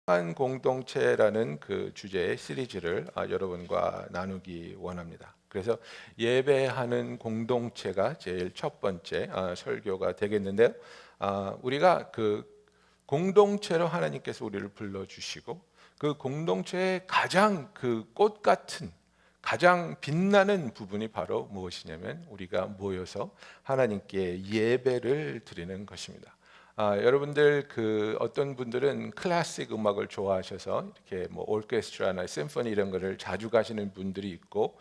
한 공동체라는 그 주제의 시리즈를 여러분과 나누기 원합니다. 그래서 예배하는 공동체가 제일 첫 번째 설교가 되겠는데요. 우리가 그 공동체로 하나님께서 우리를 불러주시고 그 공동체의 가장 그 꽃 같은 가장 빛나는 부분이 바로 무엇이냐면 우리가 모여서 하나님께 예배를 드리는 것입니다. 여러분들 그 어떤 분들은 클래식 음악을 좋아하셔서 이렇게 뭐 오케스트라나 심포니 이런 거를 자주 가시는 분들이 있고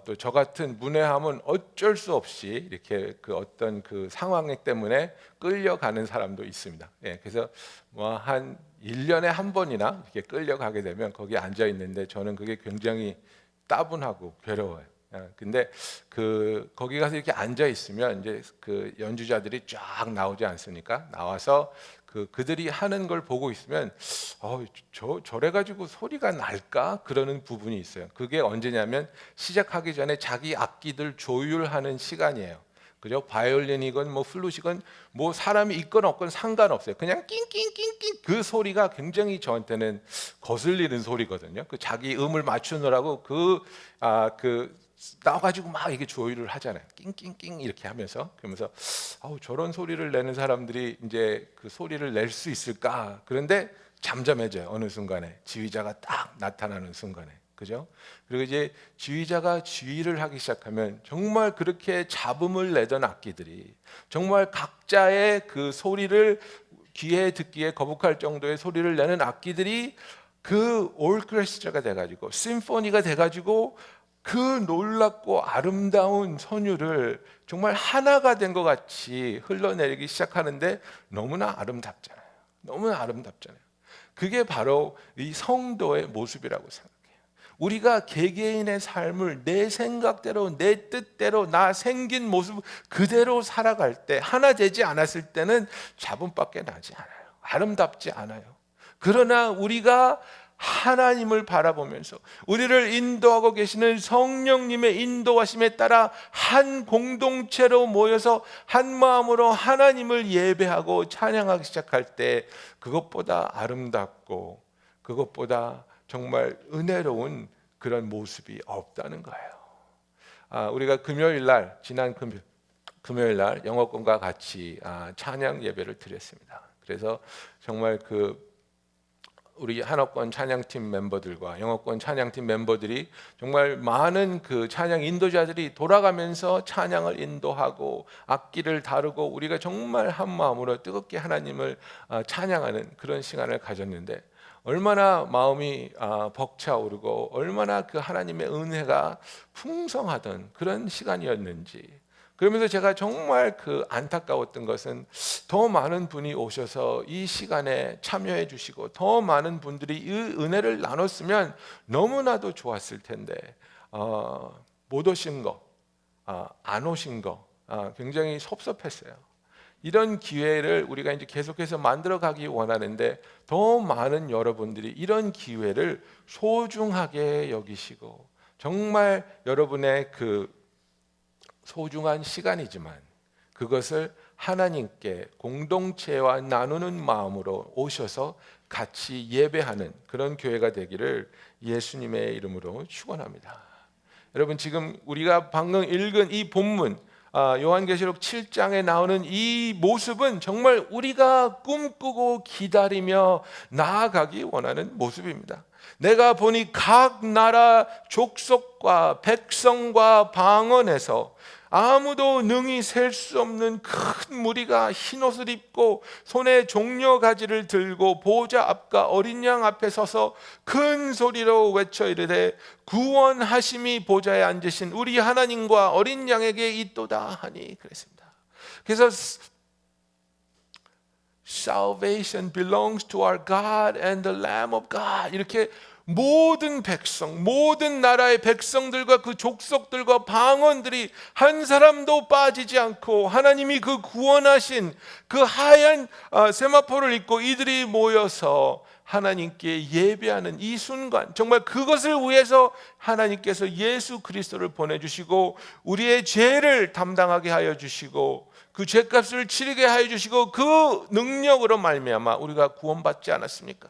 또 저 같은 문외함은 어쩔 수 없이 이렇게 그 어떤 그 상황 때문에 끌려가는 사람도 있습니다. 예, 그래서 뭐 한 1년에 한 번이나 이렇게 끌려가게 되면 거기 앉아 있는데 저는 그게 굉장히 따분하고 괴로워요. 근데 그 거기 가서 이렇게 앉아 있으면 이제 그 연주자들이 쫙 나오지 않습니까? 나와서 그들이 하는 걸 보고 있으면 저래 가지고 소리가 날까 그러는 부분이 있어요. 그게 언제냐면 시작하기 전에 자기 악기들 조율하는 시간이에요. 그죠? 바이올린이건 뭐 플룻이건 뭐 사람이 있건 없건 상관없어요. 그냥 낑낑낑낑 그 소리가 굉장히 저한테는 거슬리는 소리거든요. 그 자기 음을 맞추느라고 그 나와가지고 막 이게 조율을 하잖아요. 낑낑낑 이렇게 하면서 그러면서 저런 소리를 내는 사람들이 이제 그 소리를 낼 수 있을까? 그런데 잠잠해져요. 어느 순간에 지휘자가 딱 나타나는 순간에. 그죠? 그리고 이제 지휘자가 지휘를 하기 시작하면 정말 그렇게 잡음을 내던 악기들이 정말 각자의 그 소리를 귀에 듣기에 거북할 정도의 소리를 내는 악기들이 그 오케스트라가 돼가지고 심포니가 돼가지고 그 놀랍고 아름다운 선율을 정말 하나가 된 것 같이 흘러내리기 시작하는데 너무나 아름답잖아요. 너무나 아름답잖아요. 그게 바로 이 성도의 모습이라고 생각해요. 우리가 개개인의 삶을 내 생각대로 내 뜻대로 나 생긴 모습 그대로 살아갈 때 하나 되지 않았을 때는 잡음밖에 나지 않아요. 아름답지 않아요. 그러나 우리가 하나님을 바라보면서 우리를 인도하고 계시는 성령님의 인도하심에 따라 한 공동체로 모여서 한 마음으로 하나님을 예배하고 찬양하기 시작할 때 그것보다 아름답고 그것보다 정말 은혜로운 그런 모습이 없다는 거예요. 우리가 금요일 날 지난 금요일 날 영어권과 같이 찬양 예배를 드렸습니다. 그래서 정말 우리 한어권 찬양팀 멤버들과 영어권 찬양팀 멤버들이 정말 많은 그 찬양 인도자들이 돌아가면서 찬양을 인도하고 악기를 다루고 우리가 정말 한 마음으로 뜨겁게 하나님을 찬양하는 그런 시간을 가졌는데 얼마나 마음이 벅차오르고 얼마나 그 하나님의 은혜가 풍성하던 그런 시간이었는지. 그러면서 제가 정말 안타까웠던 것은 더 많은 분이 오셔서 이 시간에 참여해 주시고 더 많은 분들이 이 은혜를 나눴으면 너무나도 좋았을 텐데 못 오신 거, 안 오신 거 굉장히 섭섭했어요. 이런 기회를 우리가 이제 계속해서 만들어가기 원하는데 더 많은 여러분들이 이런 기회를 소중하게 여기시고 정말 여러분의 소중한 시간이지만 그것을 하나님께 공동체와 나누는 마음으로 오셔서 같이 예배하는 그런 교회가 되기를 예수님의 이름으로 축원합니다. 여러분 지금 우리가 방금 읽은 이 본문 요한계시록 7장에 나오는 이 모습은 정말 우리가 꿈꾸고 기다리며 나아가기 원하는 모습입니다. 내가 보니 각 나라 족속과 백성과 방언에서 아무도 능히 셀 수 없는 큰 무리가 흰옷을 입고 손에 종려가지를 들고 보좌 앞과 어린 양 앞에 서서 큰 소리로 외쳐 이르되 구원하심이 보좌에 앉으신 우리 하나님과 어린 양에게 있도다 하니 그랬습니다. 그래서 Salvation belongs to our God and the Lamb of God 이렇게 모든 백성, 모든 나라의 백성들과 그 족속들과 방언들이 한 사람도 빠지지 않고 하나님이 그 구원하신 그 하얀 세마포를 입고 이들이 모여서 하나님께 예배하는 이 순간 정말 그것을 위해서 하나님께서 예수 그리스도를 보내주시고 우리의 죄를 담당하게 하여 주시고 그 죄값을 치르게 하여 주시고 그 능력으로 말미암아 우리가 구원받지 않았습니까?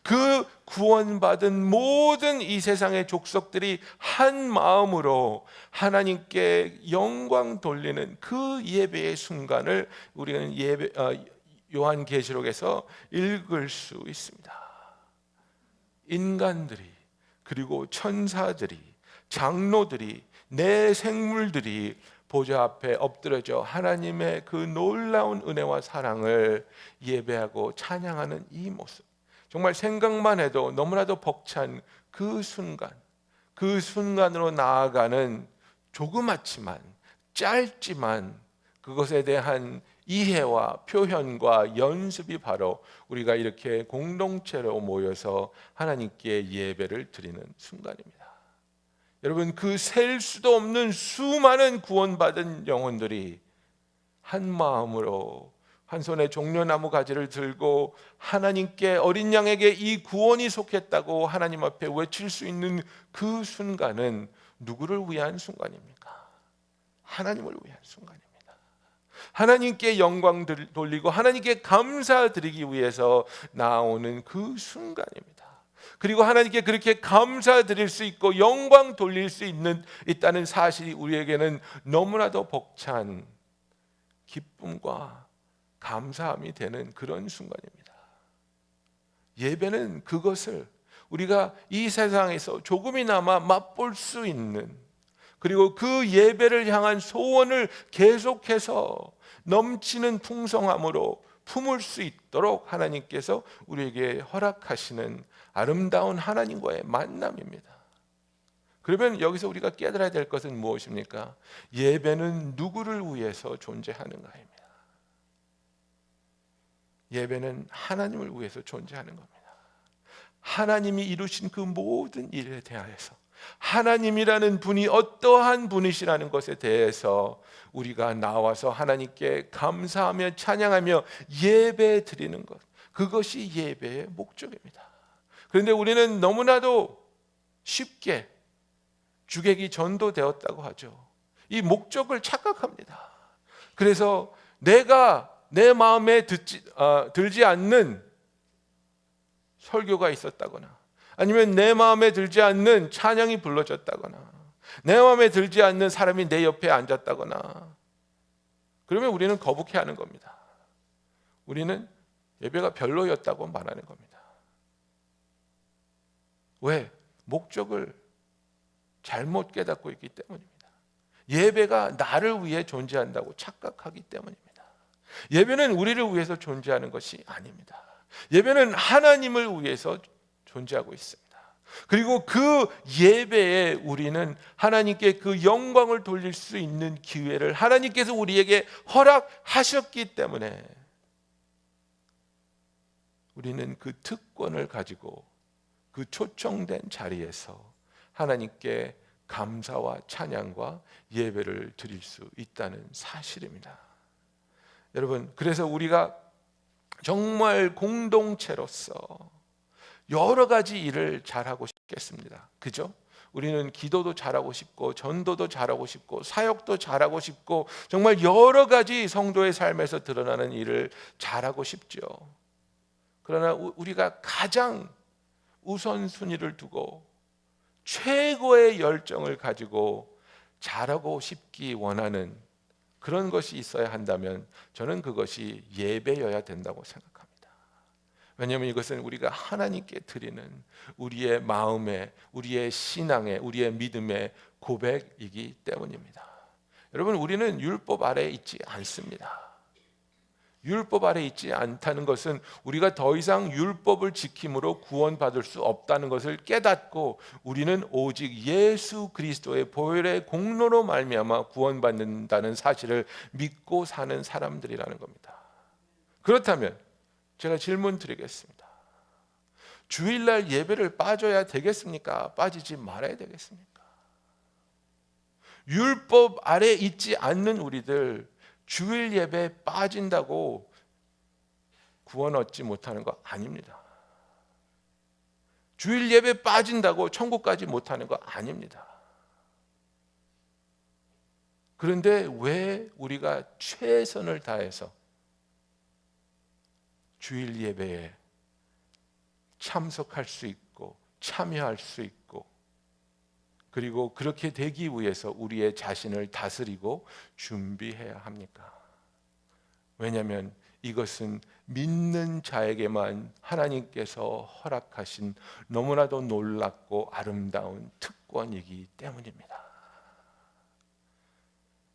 그 구원받은 모든 이 세상의 족속들이 한 마음으로 하나님께 영광 돌리는 그 예배의 순간을 우리는 요한계시록에서 읽을 수 있습니다. 인간들이, 그리고 천사들이, 장로들이, 내 생물들이 보좌 앞에 엎드려져 하나님의 그 놀라운 은혜와 사랑을 예배하고 찬양하는 이 모습, 정말 생각만 해도 너무나도 벅찬 그 순간, 그 순간으로 나아가는 조그맣지만 짧지만 그것에 대한 이해와 표현과 연습이 바로 우리가 이렇게 공동체로 모여서 하나님께 예배를 드리는 순간입니다. 여러분, 그 셀 수도 없는 수많은 구원받은 영혼들이 한 마음으로 한 손에 종려나무 가지를 들고 하나님께, 어린 양에게 이 구원이 속했다고 하나님 앞에 외칠 수 있는 그 순간은 누구를 위한 순간입니까? 하나님을 위한 순간입니다. 하나님께 영광 돌리고 하나님께 감사드리기 위해서 나오는 그 순간입니다. 그리고 하나님께 그렇게 감사드릴 수 있고 영광 돌릴 수 있다는 사실이 우리에게는 너무나도 벅찬 기쁨과 감사함이 되는 그런 순간입니다. 예배는 그것을 우리가 이 세상에서 조금이나마 맛볼 수 있는, 그리고 그 예배를 향한 소원을 계속해서 넘치는 풍성함으로 품을 수 있도록 하나님께서 우리에게 허락하시는 아름다운 하나님과의 만남입니다. 그러면 여기서 우리가 깨달아야 될 것은 무엇입니까? 예배는 누구를 위해서 존재하는가입니다. 예배는 하나님을 위해서 존재하는 겁니다. 하나님이 이루신 그 모든 일에 대하여서, 하나님이라는 분이 어떠한 분이시라는 것에 대해서 우리가 나와서 하나님께 감사하며 찬양하며 예배 드리는 것, 그것이 예배의 목적입니다. 그런데 우리는 너무나도 쉽게 주객이 전도되었다고 하죠. 이 목적을 착각합니다. 그래서 내가 내 마음에 들지 않는 설교가 있었다거나, 아니면 내 마음에 들지 않는 찬양이 불러졌다거나, 내 마음에 들지 않는 사람이 내 옆에 앉았다거나, 그러면 우리는 거북해하는 겁니다. 우리는 예배가 별로였다고 말하는 겁니다. 왜? 목적을 잘못 깨닫고 있기 때문입니다. 예배가 나를 위해 존재한다고 착각하기 때문입니다. 예배는 우리를 위해서 존재하는 것이 아닙니다. 예배는 하나님을 위해서 존재하고 있습니다. 그리고 그 예배에 우리는 하나님께 그 영광을 돌릴 수 있는 기회를 하나님께서 우리에게 허락하셨기 때문에 우리는 그 특권을 가지고 그 초청된 자리에서 하나님께 감사와 찬양과 예배를 드릴 수 있다는 사실입니다. 여러분, 그래서 우리가 정말 공동체로서 여러 가지 일을 잘하고 싶겠습니다. 그죠? 우리는 기도도 잘하고 싶고 전도도 잘하고 싶고 사역도 잘하고 싶고 정말 여러 가지 성도의 삶에서 드러나는 일을 잘하고 싶죠. 그러나 우리가 가장 우선순위를 두고 최고의 열정을 가지고 잘하고 싶기 원하는 그런 것이 있어야 한다면 저는 그것이 예배여야 된다고 생각합니다. 왜냐하면 이것은 우리가 하나님께 드리는 우리의 마음의, 우리의 신앙의, 우리의 믿음의 고백이기 때문입니다. 여러분, 우리는 율법 아래에 있지 않습니다. 율법 아래에 있지 않다는 것은 우리가 더 이상 율법을 지킴으로 구원받을 수 없다는 것을 깨닫고 우리는 오직 예수 그리스도의 보혈의 공로로 말미암아 구원받는다는 사실을 믿고 사는 사람들이라는 겁니다. 그렇다면 제가 질문 드리겠습니다. 주일날 예배를 빠져야 되겠습니까? 빠지지 말아야 되겠습니까? 율법 아래 있지 않는 우리들 주일 예배에 빠진다고 구원 얻지 못하는 거 아닙니다. 주일 예배 빠진다고 천국 가지 못하는 거 아닙니다. 그런데 왜 우리가 최선을 다해서 주일 예배에 참석할 수 있고 참여할 수 있고, 그리고 그렇게 되기 위해서 우리의 자신을 다스리고 준비해야 합니까? 왜냐하면 이것은 믿는 자에게만 하나님께서 허락하신 너무나도 놀랍고 아름다운 특권이기 때문입니다.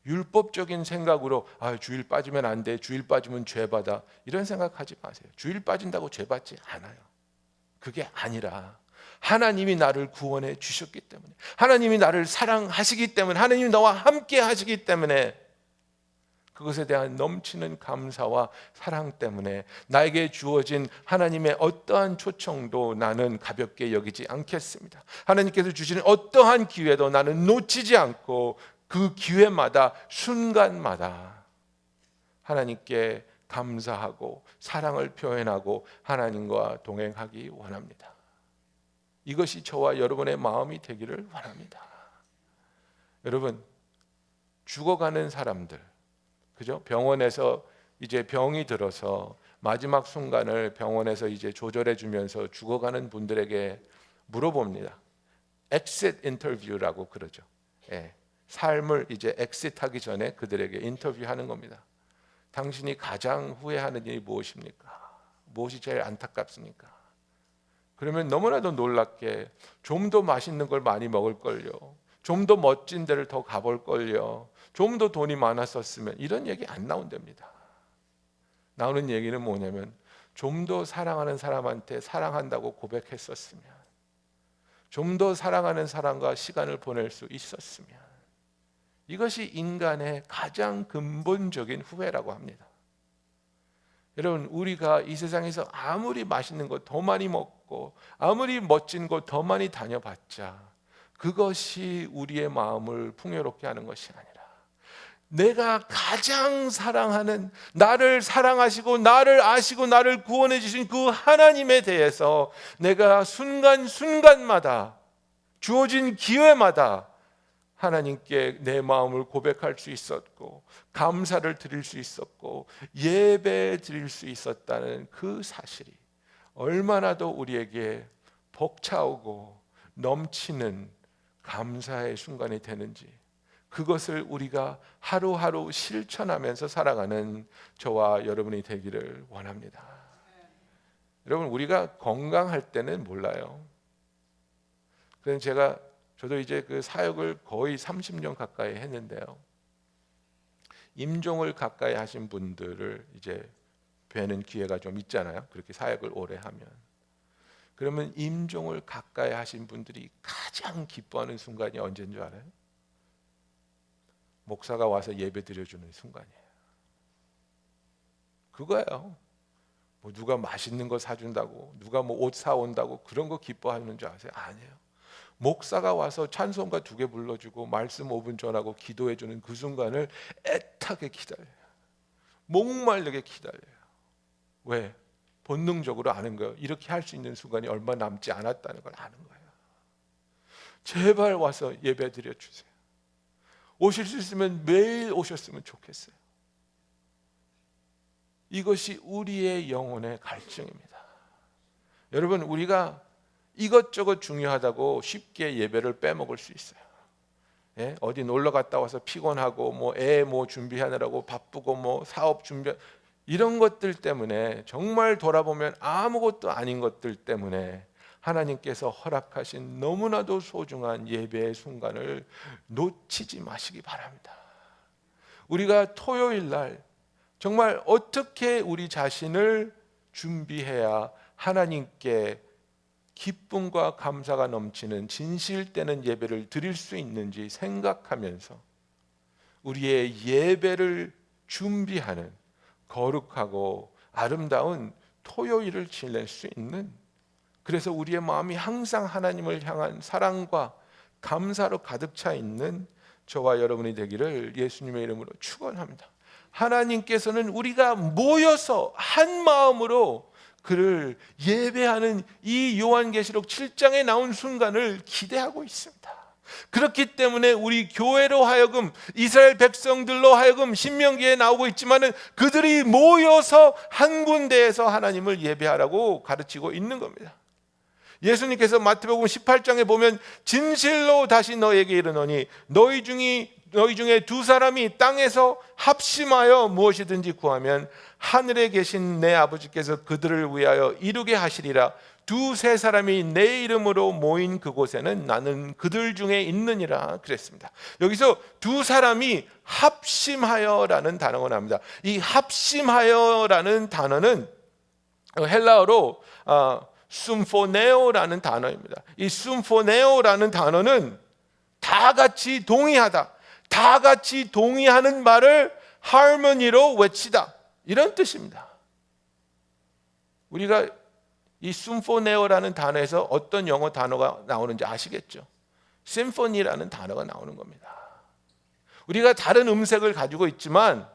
율법적인 생각으로 주일 빠지면 안 돼, 주일 빠지면 죄받아, 이런 생각하지 마세요. 주일 빠진다고 죄받지 않아요. 그게 아니라 하나님이 나를 구원해 주셨기 때문에, 하나님이 나를 사랑하시기 때문에, 하나님이 나와 함께 하시기 때문에, 그것에 대한 넘치는 감사와 사랑 때문에 나에게 주어진 하나님의 어떠한 초청도 나는 가볍게 여기지 않겠습니다. 하나님께서 주시는 어떠한 기회도 나는 놓치지 않고 그 기회마다 순간마다 하나님께 감사하고 사랑을 표현하고 하나님과 동행하기 원합니다. 이것이 저와 여러분의 마음이 되기를 원합니다. 여러분, 죽어가는 사람들, 그죠? 병원에서 이제 병이 들어서 마지막 순간을 병원에서 이제 조절해 주면서 죽어가는 분들에게 물어봅니다. exit interview라고 그러죠. 예, 삶을 이제 exit하기 전에 그들에게 인터뷰하는 겁니다. 당신이 가장 후회하는 일이 무엇입니까? 무엇이 제일 안타깝습니까? 그러면 너무나도 놀랍게 좀 더 맛있는 걸 많이 먹을 걸요, 좀 더 멋진 데를 더 가볼 걸요, 좀 더 돈이 많았었으면, 이런 얘기 안 나온답니다. 나오는 얘기는 뭐냐면 좀 더 사랑하는 사람한테 사랑한다고 고백했었으면, 좀 더 사랑하는 사람과 시간을 보낼 수 있었으면. 이것이 인간의 가장 근본적인 후회라고 합니다. 여러분, 우리가 이 세상에서 아무리 맛있는 것 더 많이 먹고 아무리 멋진 곳 더 많이 다녀봤자 그것이 우리의 마음을 풍요롭게 하는 것이 아니라, 내가 가장 사랑하는, 나를 사랑하시고 나를 아시고 나를 구원해 주신 그 하나님에 대해서 내가 순간순간마다 주어진 기회마다 하나님께 내 마음을 고백할 수 있었고 감사를 드릴 수 있었고 예배 드릴 수 있었다는 그 사실이 얼마나도 우리에게 벅차오고 넘치는 감사의 순간이 되는지, 그것을 우리가 하루하루 실천하면서 살아가는 저와 여러분이 되기를 원합니다. 여러분, 우리가 건강할 때는 몰라요. 그래서 저도 이제 그 사역을 거의 30년 가까이 했는데요, 임종을 가까이 하신 분들을 이제 뵈는 기회가 좀 있잖아요. 그렇게 사역을 오래 하면. 그러면 임종을 가까이 하신 분들이 가장 기뻐하는 순간이 언제인 줄 알아요? 목사가 와서 예배 드려주는 순간이에요. 그거예요. 뭐 누가 맛있는 거 사준다고, 누가 뭐 옷 사온다고 그런 거 기뻐하는 줄 아세요? 아니에요. 목사가 와서 찬송가 2개 불러주고 말씀 5분 전하고 기도해주는 그 순간을 애타게 기다려요. 목말르게 기다려요. 왜? 본능적으로 아는 거예요. 이렇게 할 수 있는 순간이 얼마 남지 않았다는 걸 아는 거예요. 제발 와서 예배 드려주세요. 오실 수 있으면 매일 오셨으면 좋겠어요. 이것이 우리의 영혼의 갈증입니다. 여러분, 우리가 이것저것 중요하다고 쉽게 예배를 빼먹을 수 있어요. 예? 어디 놀러 갔다 와서 피곤하고 애 준비하느라고 바쁘고 사업 준비, 이런 것들 때문에, 정말 돌아보면 아무것도 아닌 것들 때문에 하나님께서 허락하신 너무나도 소중한 예배의 순간을 놓치지 마시기 바랍니다. 우리가 토요일 날 정말 어떻게 우리 자신을 준비해야 하나님께 기쁨과 감사가 넘치는 진실되는 예배를 드릴 수 있는지 생각하면서 우리의 예배를 준비하는 거룩하고 아름다운 토요일을 지낼 수 있는, 그래서 우리의 마음이 항상 하나님을 향한 사랑과 감사로 가득 차 있는 저와 여러분이 되기를 예수님의 이름으로 축원합니다. 하나님께서는 우리가 모여서 한 마음으로 그를 예배하는 이 요한계시록 7장에 나온 순간을 기대하고 있습니다. 그렇기 때문에 우리 교회로 하여금, 이스라엘 백성들로 하여금, 신명기에 나오고 있지만은 그들이 모여서 한 군데에서 하나님을 예배하라고 가르치고 있는 겁니다. 예수님께서 마태복음 18장에 보면 진실로 다시 너에게 이르노니 너희 중에 두 사람이 땅에서 합심하여 무엇이든지 구하면 하늘에 계신 내 아버지께서 그들을 위하여 이루게 하시리라. 두세 사람이 내 이름으로 모인 그곳에는 나는 그들 중에 있느니라 그랬습니다. 여기서 두 사람이 합심하여라는 단어가 나옵니다. 이 합심하여라는 단어는 헬라어로 숨포네오라는 단어입니다. 이 숨포네오라는 단어는 다 같이 동의하다, 다 같이 동의하는 말을 하모니로 외치다, 이런 뜻입니다. 우리가 이 심포네오라는 단어에서 어떤 영어 단어가 나오는지 아시겠죠? 심포니라는 단어가 나오는 겁니다. 우리가 다른 음색을 가지고 있지만,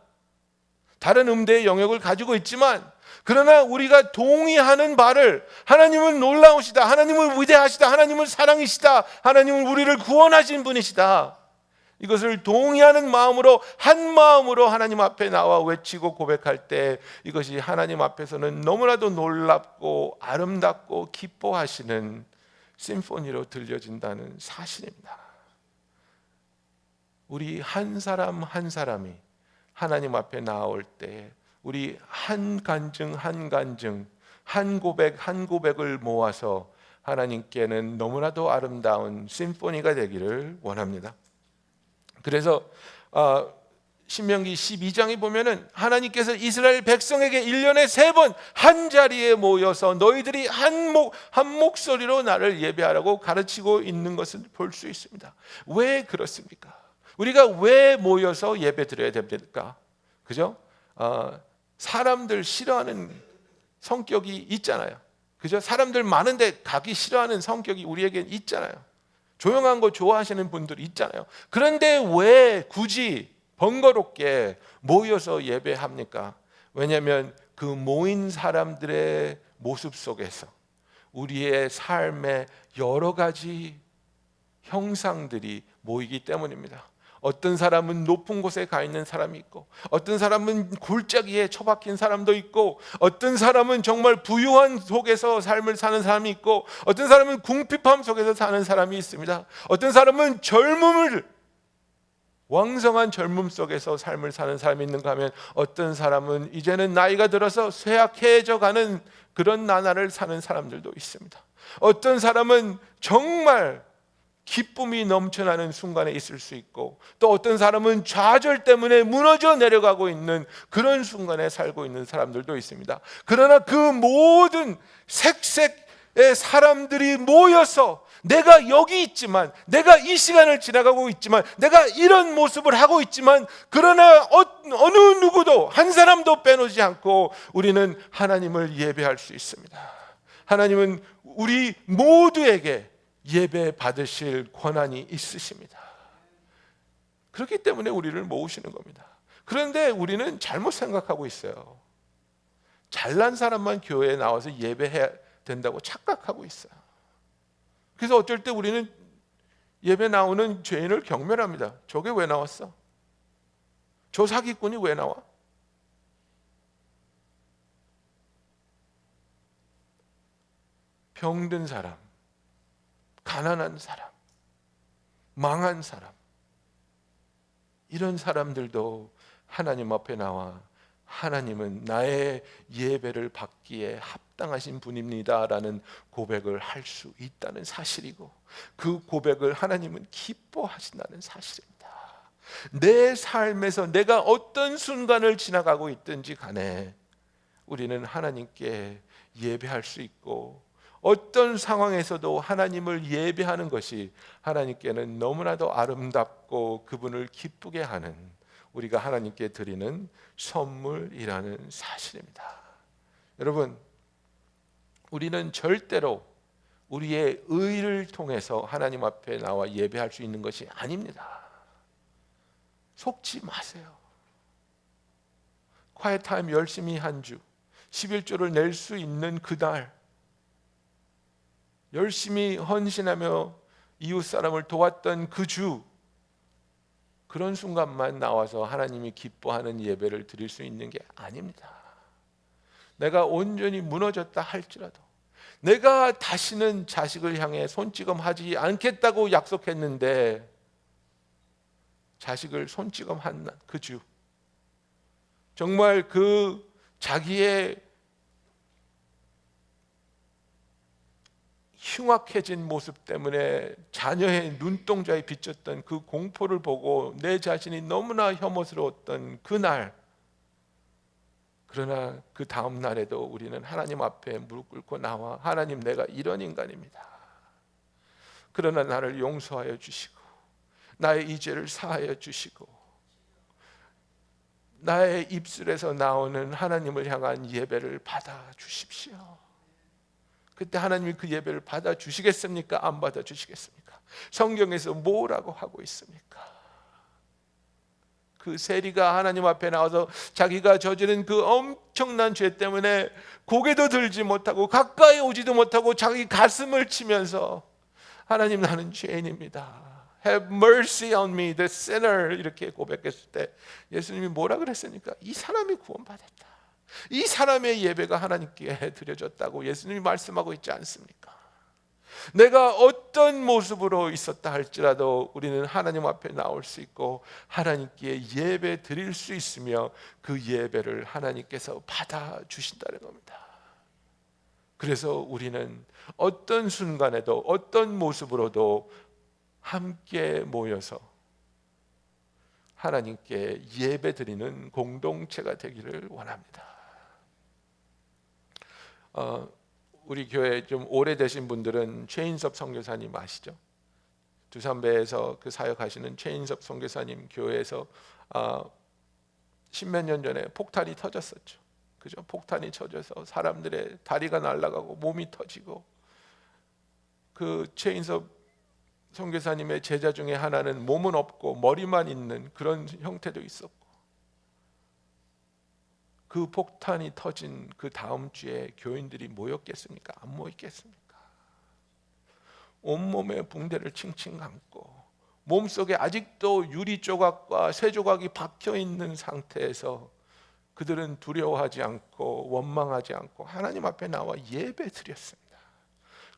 다른 음대의 영역을 가지고 있지만, 그러나 우리가 동의하는 바를, 하나님은 놀라우시다, 하나님은 위대하시다, 하나님은 사랑이시다, 하나님은 우리를 구원하신 분이시다, 이것을 동의하는 마음으로, 한 마음으로 하나님 앞에 나와 외치고 고백할 때 이것이 하나님 앞에서는 너무나도 놀랍고 아름답고 기뻐하시는 심포니로 들려진다는 사실입니다. 우리 한 사람 한 사람이 하나님 앞에 나올 때 우리 한 간증 한 간증, 한 고백 한 고백을 모아서 하나님께는 너무나도 아름다운 심포니가 되기를 원합니다. 그래서 신명기 12장에 보면은 하나님께서 이스라엘 백성에게 1년에 3번 한 자리에 모여서 너희들이 한 목소리로 나를 예배하라고 가르치고 있는 것을 볼 수 있습니다. 왜 그렇습니까? 우리가 왜 모여서 예배 드려야 됩니까? 그죠? 사람들 싫어하는 성격이 있잖아요. 그죠? 사람들 많은데 가기 싫어하는 성격이 우리에겐 있잖아요. 조용한 거 좋아하시는 분들 있잖아요. 그런데 왜 굳이 번거롭게 모여서 예배합니까? 왜냐하면 그 모인 사람들의 모습 속에서 우리의 삶의 여러 가지 형상들이 모이기 때문입니다. 어떤 사람은 높은 곳에 가 있는 사람이 있고, 어떤 사람은 골짜기에 처박힌 사람도 있고, 어떤 사람은 정말 부유한 속에서 삶을 사는 사람이 있고, 어떤 사람은 궁핍함 속에서 사는 사람이 있습니다. 어떤 사람은 왕성한 젊음 속에서 삶을 사는 사람이 있는가 하면, 어떤 사람은 이제는 나이가 들어서 쇠약해져 가는 그런 나날을 사는 사람들도 있습니다. 어떤 사람은 정말 기쁨이 넘쳐나는 순간에 있을 수 있고, 또 어떤 사람은 좌절 때문에 무너져 내려가고 있는 그런 순간에 살고 있는 사람들도 있습니다. 그러나 그 모든 색색의 사람들이 모여서 내가 여기 있지만, 내가 이 시간을 지나가고 있지만, 내가 이런 모습을 하고 있지만, 그러나 어느 누구도 한 사람도 빼놓지 않고 우리는 하나님을 예배할 수 있습니다. 하나님은 우리 모두에게 예배 받으실 권한이 있으십니다. 그렇기 때문에 우리를 모으시는 겁니다. 그런데 우리는 잘못 생각하고 있어요. 잘난 사람만 교회에 나와서 예배해야 된다고 착각하고 있어요. 그래서 어쩔 때 우리는 예배 나오는 죄인을 경멸합니다. 저게 왜 나왔어? 저 사기꾼이 왜 나와? 병든 사람, 가난한 사람, 망한 사람, 이런 사람들도 하나님 앞에 나와 하나님은 나의 예배를 받기에 합당하신 분입니다 라는 고백을 할 수 있다는 사실이고, 그 고백을 하나님은 기뻐하신다는 사실입니다. 내 삶에서 내가 어떤 순간을 지나가고 있든지 간에 우리는 하나님께 예배할 수 있고, 어떤 상황에서도 하나님을 예배하는 것이 하나님께는 너무나도 아름답고 그분을 기쁘게 하는, 우리가 하나님께 드리는 선물이라는 사실입니다. 여러분, 우리는 절대로 우리의 의를 통해서 하나님 앞에 나와 예배할 수 있는 것이 아닙니다. 속지 마세요. quiet time 열심히 한 주, 11조를 낼 수 있는 그날, 열심히 헌신하며 이웃 사람을 도왔던 그 주, 그런 순간만 나와서 하나님이 기뻐하는 예배를 드릴 수 있는 게 아닙니다. 내가 온전히 무너졌다 할지라도, 내가 다시는 자식을 향해 손찌검하지 않겠다고 약속했는데 자식을 손찌검한 그 주, 정말 그 자기의 흉악해진 모습 때문에 자녀의 눈동자에 비쳤던 그 공포를 보고 내 자신이 너무나 혐오스러웠던 그날, 그러나 그 다음 날에도 우리는 하나님 앞에 무릎 꿇고 나와 하나님, 내가 이런 인간입니다. 그러나 나를 용서하여 주시고 나의 이 죄를 사하여 주시고 나의 입술에서 나오는 하나님을 향한 예배를 받아 주십시오. 그때 하나님이 그 예배를 받아 주시겠습니까? 안 받아 주시겠습니까? 성경에서 뭐라고 하고 있습니까? 그 세리가 하나님 앞에 나와서 자기가 저지른 그 엄청난 죄 때문에 고개도 들지 못하고 가까이 오지도 못하고 자기 가슴을 치면서 하나님, 나는 죄인입니다. Have mercy on me, the sinner, 이렇게 고백했을 때 예수님이 뭐라 그랬습니까? 이 사람이 구원받았다. 이 사람의 예배가 하나님께 드려졌다고 예수님이 말씀하고 있지 않습니까? 내가 어떤 모습으로 있었다 할지라도 우리는 하나님 앞에 나올 수 있고 하나님께 예배 드릴 수 있으며 그 예배를 하나님께서 받아 주신다는 겁니다. 그래서 우리는 어떤 순간에도 어떤 모습으로도 함께 모여서 하나님께 예배 드리는 공동체가 되기를 원합니다. 우리 교회 좀 오래되신 분들은 최인섭 선교사님 아시죠? 두산배에서 그 사역하시는 최인섭 선교사님 교회에서 십몇 년 전에 폭탄이 터졌었죠. 그죠? 폭탄이 터져서 사람들의 다리가 날아가고 몸이 터지고, 그 최인섭 선교사님의 제자 중에 하나는 몸은 없고 머리만 있는 그런 형태도 있었고, 그 폭탄이 터진 그 다음 주에 교인들이 모였겠습니까? 안 모였겠습니까? 온몸에 붕대를 칭칭 감고 몸속에 아직도 유리 조각과 쇠 조각이 박혀 있는 상태에서 그들은 두려워하지 않고 원망하지 않고 하나님 앞에 나와 예배 드렸습니다.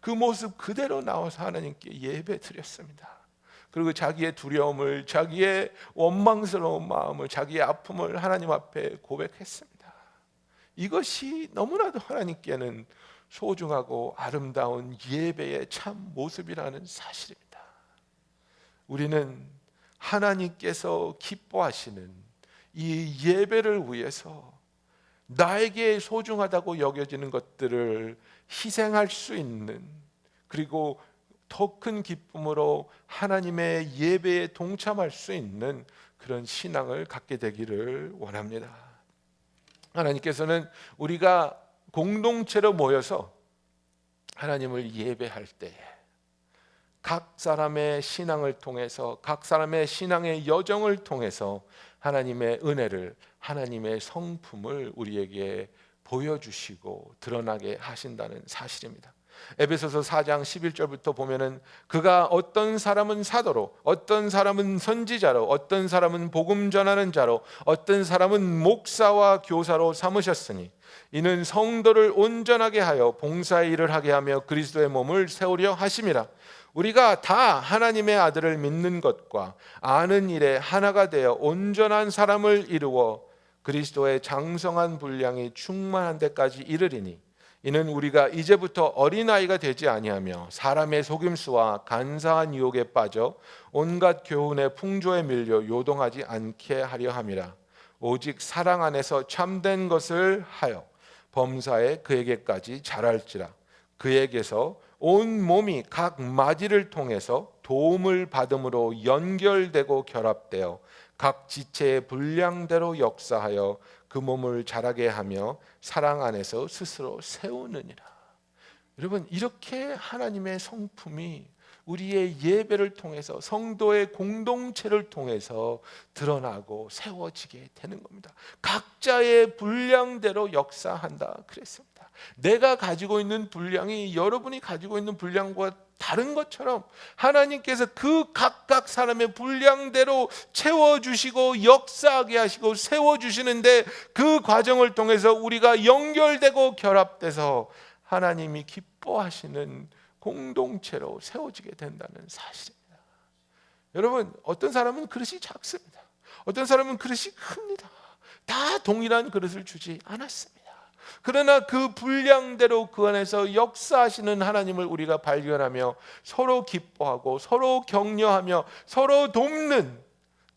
그 모습 그대로 나와서 하나님께 예배 드렸습니다. 그리고 자기의 두려움을, 자기의 원망스러운 마음을, 자기의 아픔을 하나님 앞에 고백했습니다. 이것이 너무나도 하나님께는 소중하고 아름다운 예배의 참 모습이라는 사실입니다. 우리는 하나님께서 기뻐하시는 이 예배를 위해서 나에게 소중하다고 여겨지는 것들을 희생할 수 있는, 그리고 더 큰 기쁨으로 하나님의 예배에 동참할 수 있는 그런 신앙을 갖게 되기를 원합니다. 하나님께서는 우리가 공동체로 모여서 하나님을 예배할 때에 각 사람의 신앙을 통해서, 각 사람의 신앙의 여정을 통해서 하나님의 은혜를, 하나님의 성품을 우리에게 보여주시고 드러나게 하신다는 사실입니다. 에베소서 4장 11절부터 보면은 그가 어떤 사람은 사도로, 어떤 사람은 선지자로, 어떤 사람은 복음 전하는 자로, 어떤 사람은 목사와 교사로 삼으셨으니 이는 성도를 온전하게 하여 봉사의 일을 하게 하며 그리스도의 몸을 세우려 하심이라. 우리가 다 하나님의 아들을 믿는 것과 아는 일에 하나가 되어 온전한 사람을 이루어 그리스도의 장성한 분량이 충만한 데까지 이르리니 이는 우리가 이제부터 어린아이가 되지 아니하며 사람의 속임수와 간사한 유혹에 빠져 온갖 교훈의 풍조에 밀려 요동하지 않게 하려 함이라. 오직 사랑 안에서 참된 것을 하여 범사에 그에게까지 자랄지라. 그에게서 온 몸이 각 마디를 통해서 도움을 받음으로 연결되고 결합되어 각 지체의 분량대로 역사하여 그 몸을 자라게 하며 사랑 안에서 스스로 세우느니라. 여러분, 이렇게 하나님의 성품이 우리의 예배를 통해서, 성도의 공동체를 통해서 드러나고 세워지게 되는 겁니다. 각자의 분량대로 역사한다 그랬습니다. 내가 가지고 있는 분량이 여러분이 가지고 있는 분량과 다른 것처럼 하나님께서 그 각각 사람의 분량대로 채워주시고 역사하게 하시고 세워주시는데, 그 과정을 통해서 우리가 연결되고 결합돼서 하나님이 기뻐하시는 공동체로 세워지게 된다는 사실입니다. 여러분, 어떤 사람은 그릇이 작습니다. 어떤 사람은 그릇이 큽니다. 다 동일한 그릇을 주지 않았습니다. 그러나 그 분량대로 그 안에서 역사하시는 하나님을 우리가 발견하며 서로 기뻐하고 서로 격려하며 서로 돕는,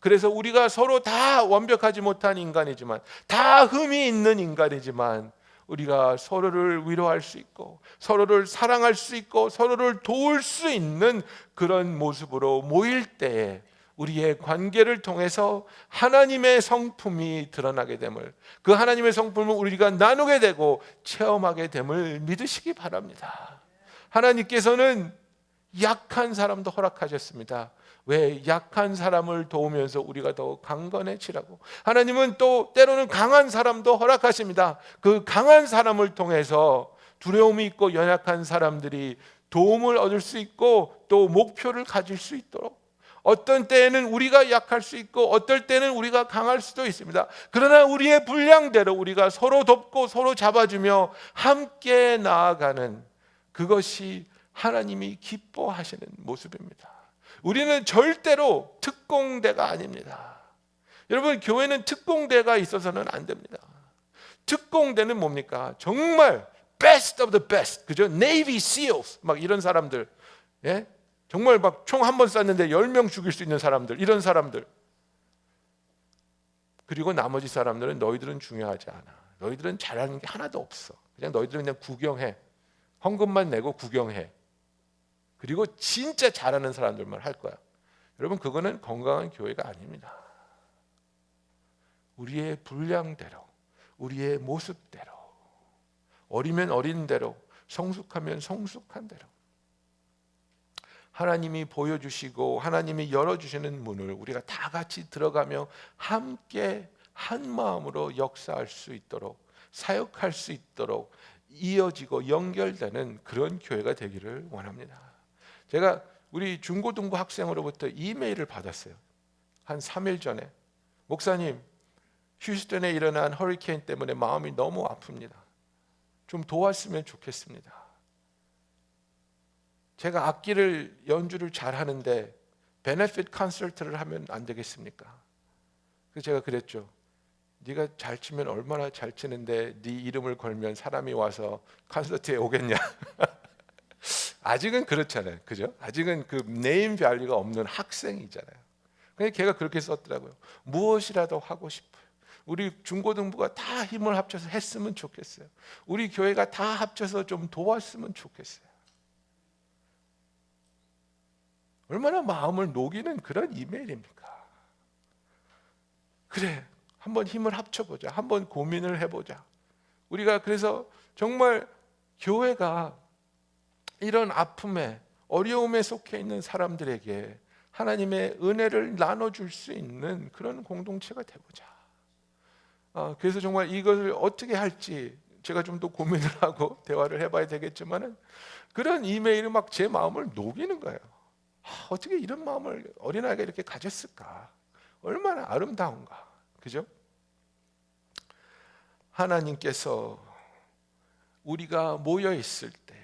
그래서 우리가 서로 다 완벽하지 못한 인간이지만, 다 흠이 있는 인간이지만 우리가 서로를 위로할 수 있고 서로를 사랑할 수 있고 서로를 도울 수 있는 그런 모습으로 모일 때에 우리의 관계를 통해서 하나님의 성품이 드러나게 됨을, 그 하나님의 성품을 우리가 나누게 되고 체험하게 됨을 믿으시기 바랍니다. 하나님께서는 약한 사람도 허락하셨습니다. 왜? 약한 사람을 도우면서 우리가 더 강건해지라고. 하나님은 또 때로는 강한 사람도 허락하십니다. 그 강한 사람을 통해서 두려움이 있고 연약한 사람들이 도움을 얻을 수 있고 또 목표를 가질 수 있도록, 어떤 때에는 우리가 약할 수 있고 어떨 때는 우리가 강할 수도 있습니다. 그러나 우리의 분량대로 우리가 서로 돕고 서로 잡아주며 함께 나아가는, 그것이 하나님이 기뻐하시는 모습입니다. 우리는 절대로 특공대가 아닙니다. 여러분, 교회는 특공대가 있어서는 안 됩니다. 특공대는 뭡니까? 정말 best of the best, 그죠? Navy SEALs 막 이런 사람들, 예? 정말 막 총 한 번 쐈는데 10명 죽일 수 있는 사람들, 이런 사람들. 그리고 나머지 사람들은 너희들은 중요하지 않아. 너희들은 잘하는 게 하나도 없어. 그냥 너희들은 그냥 구경해. 헌금만 내고 구경해. 그리고 진짜 잘하는 사람들만 할 거야. 여러분, 그거는 건강한 교회가 아닙니다. 우리의 분량대로, 우리의 모습대로, 어리면 어린 대로, 성숙하면 성숙한 대로 하나님이 보여주시고 하나님이 열어주시는 문을 우리가 다 같이 들어가며 함께 한 마음으로 역사할 수 있도록, 사역할 수 있도록 이어지고 연결되는 그런 교회가 되기를 원합니다. 제가 우리 중고등부 학생으로부터 이메일을 받았어요. 한 3일 전에. 목사님, 휴스턴에 일어난 허리케인 때문에 마음이 너무 아픕니다. 좀 도왔으면 좋겠습니다. 제가 악기를 연주를 잘하는데 베네핏 콘서트를 하면 안 되겠습니까? 그래서 제가 그랬죠. 네가 잘 치면 얼마나 잘 치는데 네 이름을 걸면 사람이 와서 콘서트에 오겠냐? 아직은 그렇잖아요, 그죠? 아직은 그 네임 밸류가 없는 학생이잖아요. 그러니까 걔가 그렇게 썼더라고요. 무엇이라도 하고 싶어요. 우리 중고등부가 다 힘을 합쳐서 했으면 좋겠어요. 우리 교회가 다 합쳐서 좀 도왔으면 좋겠어요. 얼마나 마음을 녹이는 그런 이메일입니까? 그래, 한번 힘을 합쳐보자. 한번 고민을 해보자. 우리가 그래서 정말 교회가 이런 아픔에, 어려움에 속해 있는 사람들에게 하나님의 은혜를 나눠줄 수 있는 그런 공동체가 되보자. 그래서 정말 이것을 어떻게 할지 제가 좀 더 고민을 하고 대화를 해봐야 되겠지만은, 그런 이메일이 막 제 마음을 녹이는 거예요. 어떻게 이런 마음을 어린아이가 이렇게 가졌을까? 얼마나 아름다운가, 그죠? 하나님께서 우리가 모여 있을 때,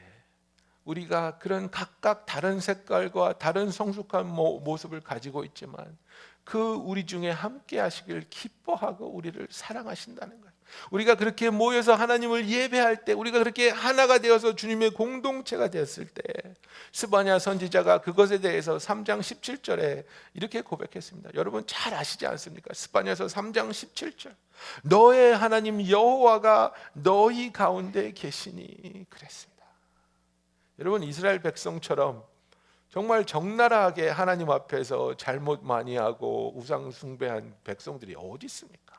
우리가 그런 각각 다른 색깔과 다른 성숙한 모습을 가지고 있지만 그 우리 중에 함께 하시길 기뻐하고 우리를 사랑하신다는 거예요. 우리가 그렇게 모여서 하나님을 예배할 때, 우리가 그렇게 하나가 되어서 주님의 공동체가 되었을 때, 스바냐 선지자가 그것에 대해서 3장 17절에 이렇게 고백했습니다. 여러분 잘 아시지 않습니까? 스바냐서 3장 17절, 너의 하나님 여호와가 너희 가운데 계시니 그랬습니다. 여러분, 이스라엘 백성처럼 정말 적나라하게 하나님 앞에서 잘못 많이 하고 우상 숭배한 백성들이 어디 있습니까?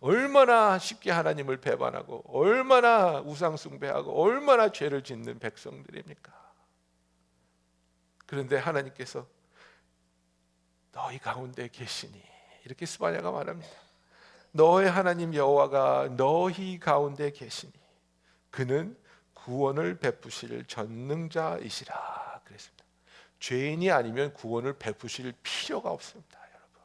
얼마나 쉽게 하나님을 배반하고 얼마나 우상 숭배하고 얼마나 죄를 짓는 백성들입니까? 그런데 하나님께서 너희 가운데 계시니, 이렇게 스바냐가 말합니다. 너의 하나님 여호와가 너희 가운데 계시니 그는 구원을 베푸실 전능자이시라 그랬습니다. 죄인이 아니면 구원을 베푸실 필요가 없습니다. 여러분,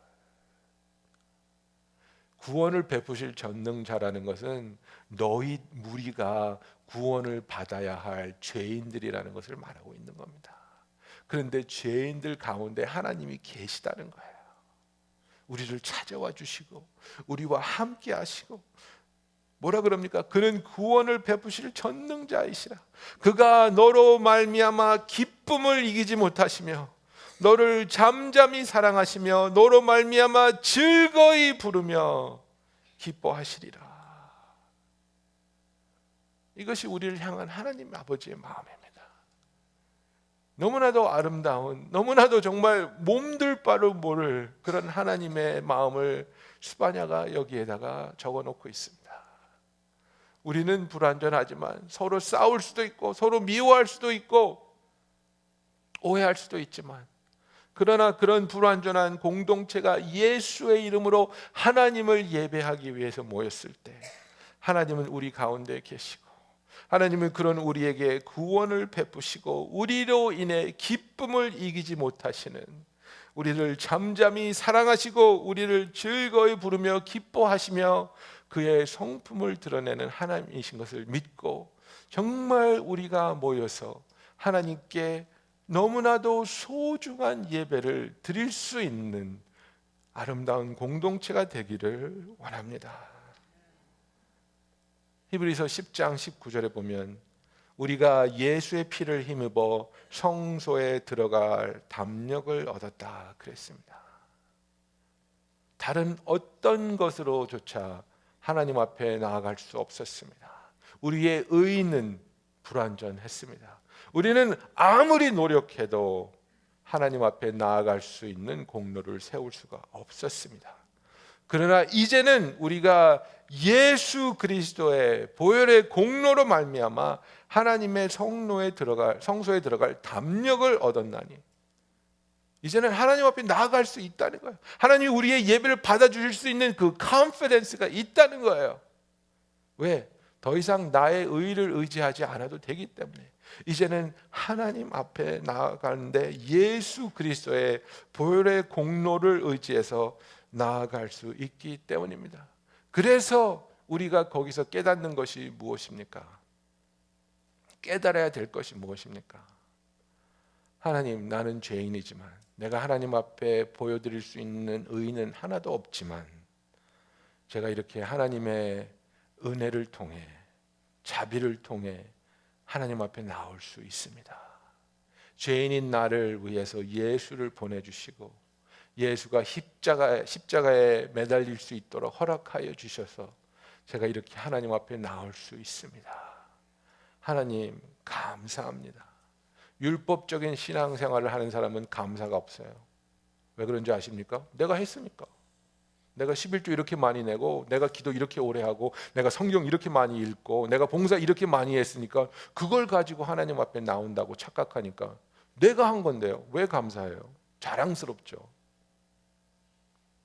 구원을 베푸실 전능자라는 것은 너희 무리가 구원을 받아야 할 죄인들이라는 것을 말하고 있는 겁니다. 그런데 죄인들 가운데 하나님이 계시다는 거예요. 우리를 찾아와 주시고 우리와 함께 하시고, 뭐라 그럽니까? 그는 구원을 베푸실 전능자이시라. 그가 너로 말미암아 기쁨을 이기지 못하시며 너를 잠잠히 사랑하시며 너로 말미암아 즐거이 부르며 기뻐하시리라. 이것이 우리를 향한 하나님 아버지의 마음입니다. 너무나도 아름다운, 너무나도 정말 몸둘 바로 모를 그런 하나님의 마음을 스바냐가 여기에다가 적어놓고 있습니다. 우리는 불완전하지만 서로 싸울 수도 있고 서로 미워할 수도 있고 오해할 수도 있지만, 그러나 그런 불완전한 공동체가 예수의 이름으로 하나님을 예배하기 위해서 모였을 때 하나님은 우리 가운데 계시고, 하나님은 그런 우리에게 구원을 베푸시고 우리로 인해 기쁨을 이기지 못하시는, 우리를 잠잠히 사랑하시고 우리를 즐거이 부르며 기뻐하시며 그의 성품을 드러내는 하나님이신 것을 믿고, 정말 우리가 모여서 하나님께 너무나도 소중한 예배를 드릴 수 있는 아름다운 공동체가 되기를 원합니다. 히브리서 10장 19절에 보면 우리가 예수의 피를 힘입어 성소에 들어갈 담력을 얻었다 그랬습니다. 다른 어떤 것으로조차 하나님 앞에 나아갈 수 없었습니다. 우리의 의는 불완전했습니다. 우리는 아무리 노력해도 하나님 앞에 나아갈 수 있는 공로를 세울 수가 없었습니다. 그러나 이제는 우리가 예수 그리스도의 보혈의 공로로 말미암아 하나님의 성소에 들어갈 담력을 얻었나니 이제는 하나님 앞에 나아갈 수 있다는 거예요. 하나님이 우리의 예배를 받아주실 수 있는 그 컨피던스가 있다는 거예요. 왜? 더 이상 나의 의를 의지하지 않아도 되기 때문에 이제는 하나님 앞에 나아가는데 예수 그리스도의 보혈의 공로를 의지해서 나아갈 수 있기 때문입니다. 그래서 우리가 거기서 깨닫는 것이 무엇입니까? 깨달아야 될 것이 무엇입니까? 하나님, 나는 죄인이지만 내가 하나님 앞에 보여드릴 수 있는 의는 하나도 없지만 제가 이렇게 하나님의 은혜를 통해, 자비를 통해 하나님 앞에 나올 수 있습니다. 죄인인 나를 위해서 예수를 보내주시고 예수가 십자가에 매달릴 수 있도록 허락하여 주셔서 제가 이렇게 하나님 앞에 나올 수 있습니다. 하나님 감사합니다. 율법적인 신앙생활을 하는 사람은 감사가 없어요. 왜 그런지 아십니까? 내가 했으니까. 내가 11조 이렇게 많이 내고 내가 기도 이렇게 오래 하고 내가 성경 이렇게 많이 읽고 내가 봉사 이렇게 많이 했으니까 그걸 가지고 하나님 앞에 나온다고 착각하니까 내가 한 건데요. 왜 감사해요? 자랑스럽죠.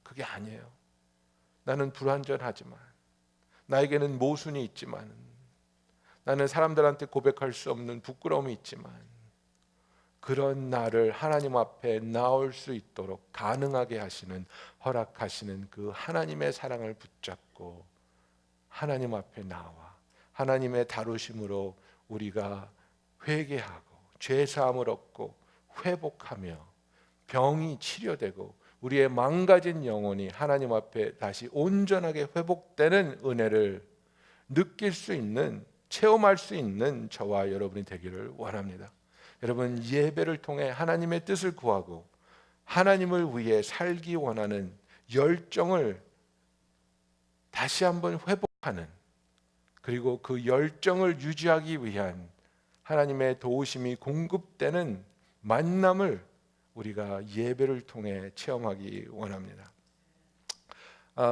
그게 아니에요. 나는 불완전하지만, 나에게는 모순이 있지만, 나는 사람들한테 고백할 수 없는 부끄러움이 있지만 그런 나를 하나님 앞에 나올 수 있도록 가능하게 하시는, 허락하시는 그 하나님의 사랑을 붙잡고 하나님 앞에 나와 하나님의 다루심으로 우리가 회개하고 죄사함을 얻고 회복하며 병이 치료되고 우리의 망가진 영혼이 하나님 앞에 다시 온전하게 회복되는 은혜를 느낄 수 있는, 체험할 수 있는 저와 여러분이 되기를 원합니다. 여러분, 예배를 통해 하나님의 뜻을 구하고 하나님을 위해 살기 원하는 열정을 다시 한번 회복하는, 그리고 그 열정을 유지하기 위한 하나님의 도우심이 공급되는 만남을 우리가 예배를 통해 체험하기 원합니다.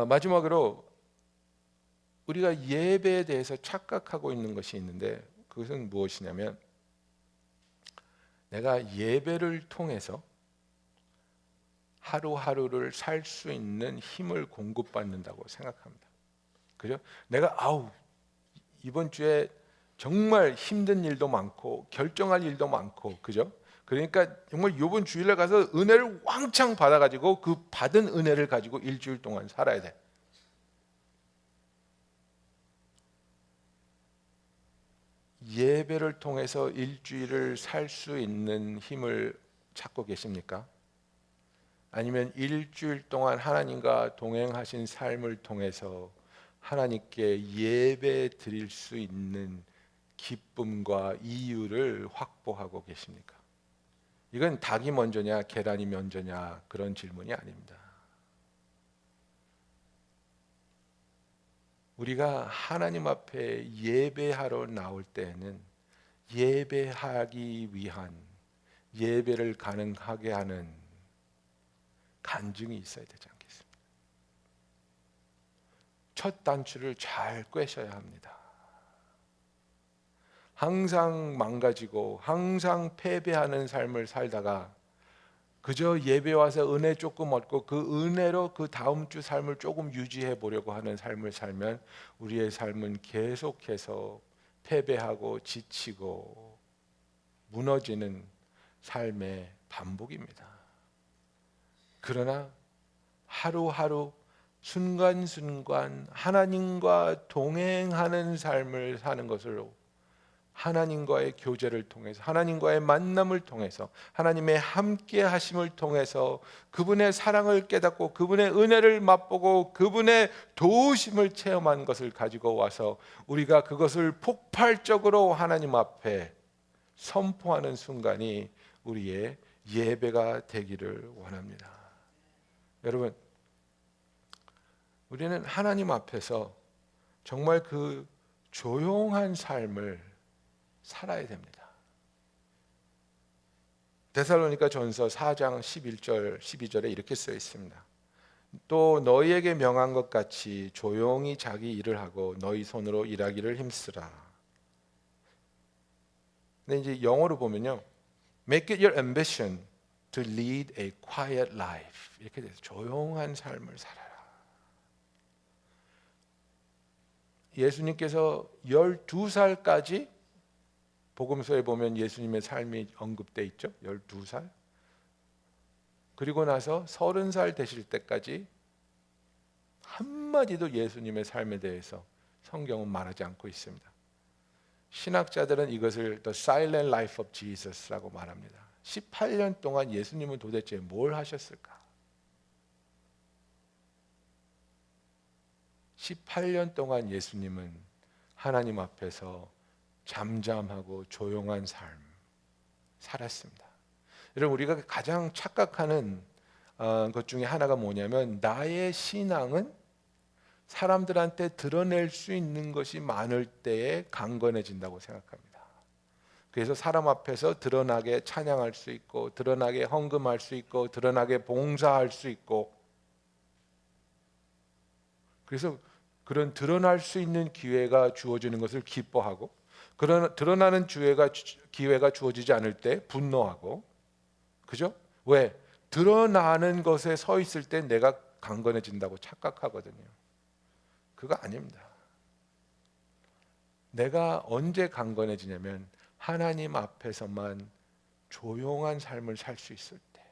마지막으로 우리가 예배에 대해서 착각하고 있는 것이 있는데 그것은 무엇이냐면 내가 예배를 통해서 하루하루를 살 수 있는 힘을 공급받는다고 생각합니다. 그죠? 내가 이번 주에 정말 힘든 일도 많고 결정할 일도 많고, 그죠? 그러니까 정말 이번 주일에 가서 은혜를 왕창 받아가지고 그 받은 은혜를 가지고 일주일 동안 살아야 돼. 예배를 통해서 일주일을 살 수 있는 힘을 찾고 계십니까? 아니면 일주일 동안 하나님과 동행하신 삶을 통해서 하나님께 예배 드릴 수 있는 기쁨과 이유를 확보하고 계십니까? 이건 닭이 먼저냐 계란이 먼저냐 그런 질문이 아닙니다. 우리가 하나님 앞에 예배하러 나올 때에는 예배하기 위한 예배를 가능하게 하는 간증이 있어야 되지 않겠습니까? 첫 단추를 잘 꿰셔야 합니다. 항상 망가지고 항상 패배하는 삶을 살다가 그저 예배 와서 은혜 조금 얻고 그 은혜로 그 다음 주 삶을 조금 유지해 보려고 하는 삶을 살면 우리의 삶은 계속해서 패배하고 지치고 무너지는 삶의 반복입니다. 그러나 하루하루 순간순간 하나님과 동행하는 삶을 사는 것으로 하나님과의 교제를 통해서 하나님과의 만남을 통해서 하나님의 함께 하심을 통해서 그분의 사랑을 깨닫고 그분의 은혜를 맛보고 그분의 도우심을 체험한 것을 가지고 와서 우리가 그것을 폭발적으로 하나님 앞에 선포하는 순간이 우리의 예배가 되기를 원합니다. 여러분, 우리는 하나님 앞에서 정말 그 조용한 삶을 살아야 됩니다. 데살로니가 전서 4장 11절 12절에 이렇게 써 있습니다. 또 너희에게 명한 것 같이 조용히 자기 일을 하고 너희 손으로 일하기를 힘쓰라. 근데 이제 영어로 보면요, Make it your ambition to lead a quiet life. 이렇게 돼서 조용한 삶을 살아라. 예수님께서 12살까지 복음서에 보면 예수님의 삶이 언급돼 있죠. 12살. 그리고 나서 30살 되실 때까지 한마디도 예수님의 삶에 대해서 성경은 말하지 않고 있습니다. 신학자들은 이것을 The Silent Life of Jesus라고 말합니다. 18년 동안 예수님은 도대체 뭘 하셨을까? 18년 동안 예수님은 하나님 앞에서 잠잠하고 조용한 삶 살았습니다. 여러분, 우리가 가장 착각하는 것 중에 하나가 뭐냐면 나의 신앙은 사람들한테 드러낼 수 있는 것이 많을 때에 강건해진다고 생각합니다. 그래서 사람 앞에서 드러나게 찬양할 수 있고 드러나게 헌금할 수 있고 드러나게 봉사할 수 있고, 그래서 그런 드러날 수 있는 기회가 주어지는 것을 기뻐하고 그런 드러나는 기회가 주어지지 않을 때 분노하고, 그죠? 왜? 드러나는 것에 서 있을 때 내가 강건해진다고 착각하거든요. 그거 아닙니다. 내가 언제 강건해지냐면 하나님 앞에서만 조용한 삶을 살 수 있을 때,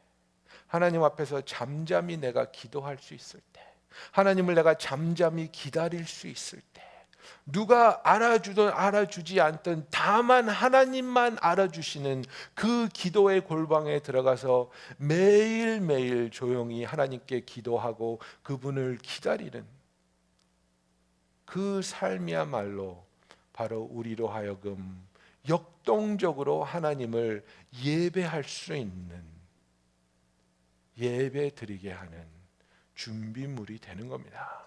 하나님 앞에서 잠잠히 내가 기도할 수 있을 때, 하나님을 내가 잠잠히 기다릴 수 있을 때, 누가 알아주든 알아주지 않든 다만 하나님만 알아주시는 그 기도의 골방에 들어가서 매일매일 조용히 하나님께 기도하고 그분을 기다리는 그 삶이야말로 바로 우리로 하여금 역동적으로 하나님을 예배할 수 있는, 예배 드리게 하는 준비물이 되는 겁니다.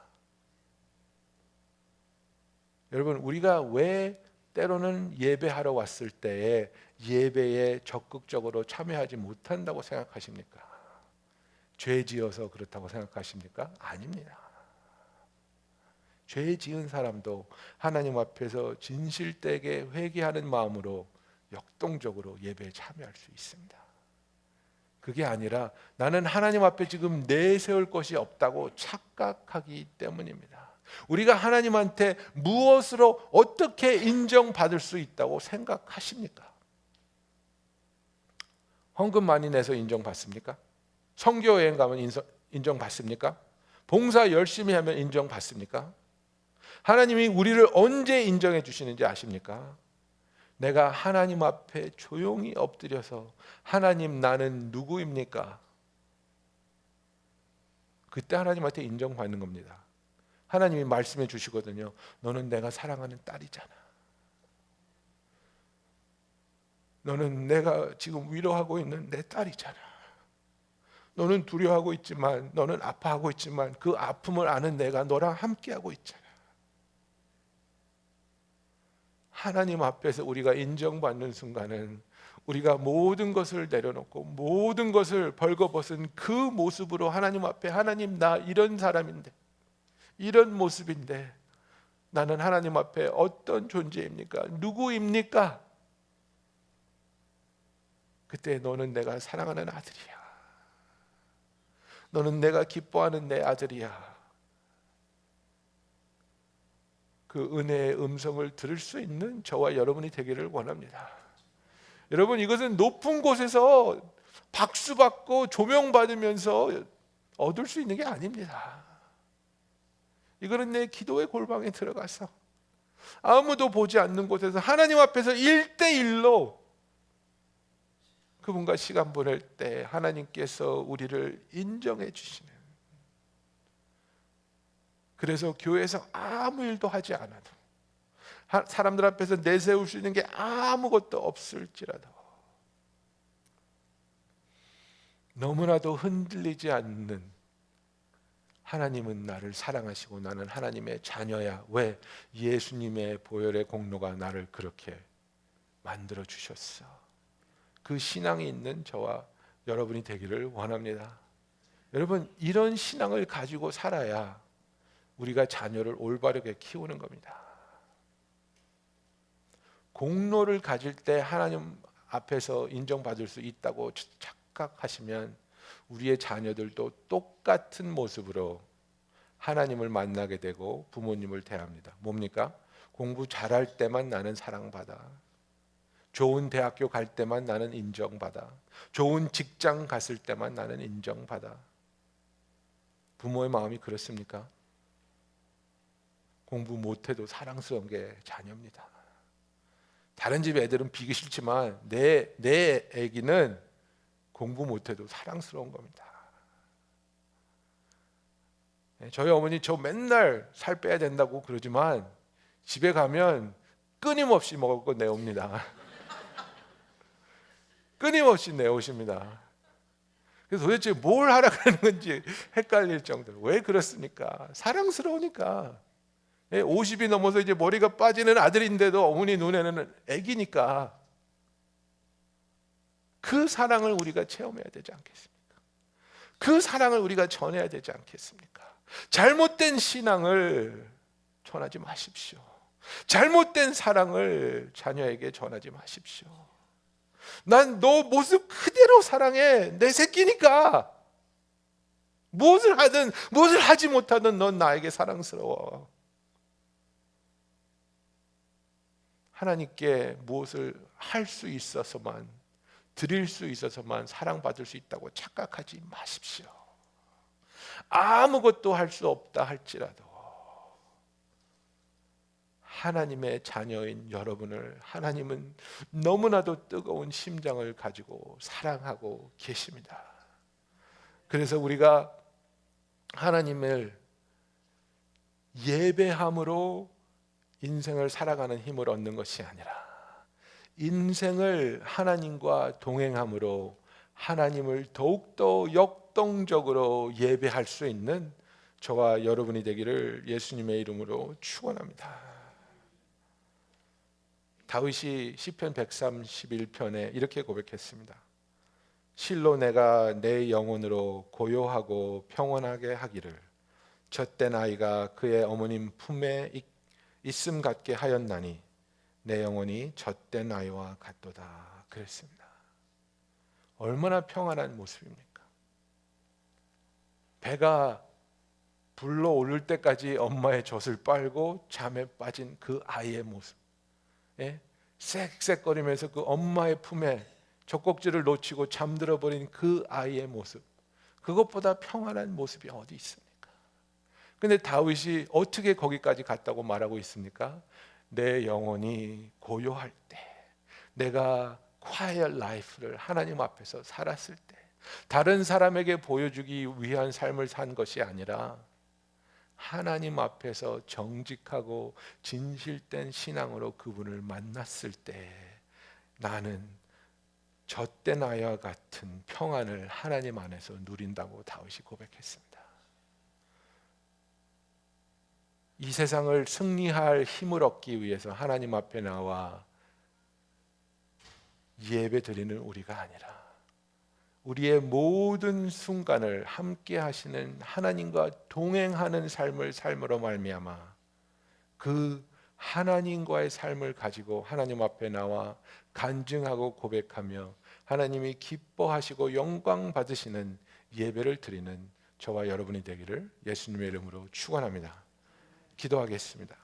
여러분, 우리가 왜 때로는 예배하러 왔을 때에 예배에 적극적으로 참여하지 못한다고 생각하십니까? 죄 지어서 그렇다고 생각하십니까? 아닙니다. 죄 지은 사람도 하나님 앞에서 진실되게 회개하는 마음으로 역동적으로 예배에 참여할 수 있습니다. 그게 아니라 나는 하나님 앞에 지금 내세울 것이 없다고 착각하기 때문입니다. 우리가 하나님한테 무엇으로 어떻게 인정받을 수 있다고 생각하십니까? 헌금 많이 내서 인정받습니까? 선교여행 가면 인정받습니까? 봉사 열심히 하면 인정받습니까? 하나님이 우리를 언제 인정해 주시는지 아십니까? 내가 하나님 앞에 조용히 엎드려서 하나님 나는 누구입니까? 그때 하나님한테 인정받는 겁니다. 하나님이 말씀해 주시거든요. 너는 내가 사랑하는 딸이잖아. 너는 내가 지금 위로하고 있는 내 딸이잖아. 너는 두려워하고 있지만, 너는 아파하고 있지만 그 아픔을 아는 내가 너랑 함께하고 있잖아. 하나님 앞에서 우리가 인정받는 순간은 우리가 모든 것을 내려놓고 모든 것을 벌거벗은 그 모습으로 하나님 앞에, 하나님 나 이런 사람인데, 이런 모습인데 나는 하나님 앞에 어떤 존재입니까? 누구입니까? 그때 너는 내가 사랑하는 아들이야. 너는 내가 기뻐하는 내 아들이야. 그 은혜의 음성을 들을 수 있는 저와 여러분이 되기를 원합니다. 여러분, 이것은 높은 곳에서 박수받고 조명받으면서 얻을 수 있는 게 아닙니다. 이거는 내 기도의 골방에 들어가서 아무도 보지 않는 곳에서 하나님 앞에서 1대1로 그분과 시간 보낼 때 하나님께서 우리를 인정해 주시는, 그래서 교회에서 아무 일도 하지 않아도, 사람들 앞에서 내세울 수 있는 게 아무것도 없을지라도 너무나도 흔들리지 않는, 하나님은 나를 사랑하시고 나는 하나님의 자녀야. 왜? 예수님의 보혈의 공로가 나를 그렇게 만들어 주셨어. 그 신앙이 있는 저와 여러분이 되기를 원합니다. 여러분, 이런 신앙을 가지고 살아야 우리가 자녀를 올바르게 키우는 겁니다. 공로를 가질 때 하나님 앞에서 인정받을 수 있다고 착각하시면 우리의 자녀들도 똑같은 모습으로 하나님을 만나게 되고 부모님을 대합니다. 뭡니까? 공부 잘할 때만 나는 사랑받아. 좋은 대학교 갈 때만 나는 인정받아. 좋은 직장 갔을 때만 나는 인정받아. 부모의 마음이 그렇습니까? 공부 못해도 사랑스러운 게 자녀입니다. 다른 집 애들은 비기 싫지만 내 애기는 공부 못해도 사랑스러운 겁니다. 저희 어머니 저 맨날 살 빼야 된다고 그러지만 집에 가면 끊임없이 먹을 거 내옵니다. 끊임없이 내오십니다. 그래서 도대체 뭘 하라 그러는 건지 헷갈릴 정도로. 왜 그렇습니까? 사랑스러우니까. 50이 넘어서 이제 머리가 빠지는 아들인데도 어머니 눈에는 애기니까 그 사랑을 우리가 체험해야 되지 않겠습니까? 그 사랑을 우리가 전해야 되지 않겠습니까? 잘못된 신앙을 전하지 마십시오. 잘못된 사랑을 자녀에게 전하지 마십시오. 난 너 모습 그대로 사랑해. 내 새끼니까. 무엇을 하든 무엇을 하지 못하든 넌 나에게 사랑스러워. 하나님께 무엇을 할 수 있어서만, 드릴 수 있어서만 사랑받을 수 있다고 착각하지 마십시오. 아무것도 할 수 없다 할지라도 하나님의 자녀인 여러분을 하나님은 너무나도 뜨거운 심장을 가지고 사랑하고 계십니다. 그래서 우리가 하나님을 예배함으로 인생을 살아가는 힘을 얻는 것이 아니라 인생을 하나님과 동행함으로 하나님을 더욱더 역동적으로 예배할 수 있는 저와 여러분이 되기를 예수님의 이름으로 축원합니다. 다윗이 시편 131편에 이렇게 고백했습니다. 실로 내가 내 영혼으로 고요하고 평온하게 하기를 젖된 아이가 그의 어머님 품에 있음 같게 하였나니 내 영혼이 젖된 아이와 같도다 그랬습니다. 얼마나 평안한 모습입니까? 배가 불러 오를 때까지 엄마의 젖을 빨고 잠에 빠진 그 아이의 모습, 쌕쌕거리면서 그 엄마의 품에 젖꼭지를 놓치고 잠들어 버린 그 아이의 모습, 그것보다 평안한 모습이 어디 있습니까? 근데 다윗이 어떻게 거기까지 갔다고 말하고 있습니까? 내 영혼이 고요할 때, 내가 quiet life를 하나님 앞에서 살았을 때, 다른 사람에게 보여주기 위한 삶을 산 것이 아니라 하나님 앞에서 정직하고 진실된 신앙으로 그분을 만났을 때 나는 젖대 나와 같은 평안을 하나님 안에서 누린다고 다윗이 고백했습니다. 이 세상을 승리할 힘을 얻기 위해서 하나님 앞에 나와 예배 드리는 우리가 아니라 우리의 모든 순간을 함께 하시는 하나님과 동행하는 삶을 삶으로 말미암아 그 하나님과의 삶을 가지고 하나님 앞에 나와 간증하고 고백하며 하나님이 기뻐하시고 영광 받으시는 예배를 드리는 저와 여러분이 되기를 예수님의 이름으로 축원합니다. 기도하겠습니다.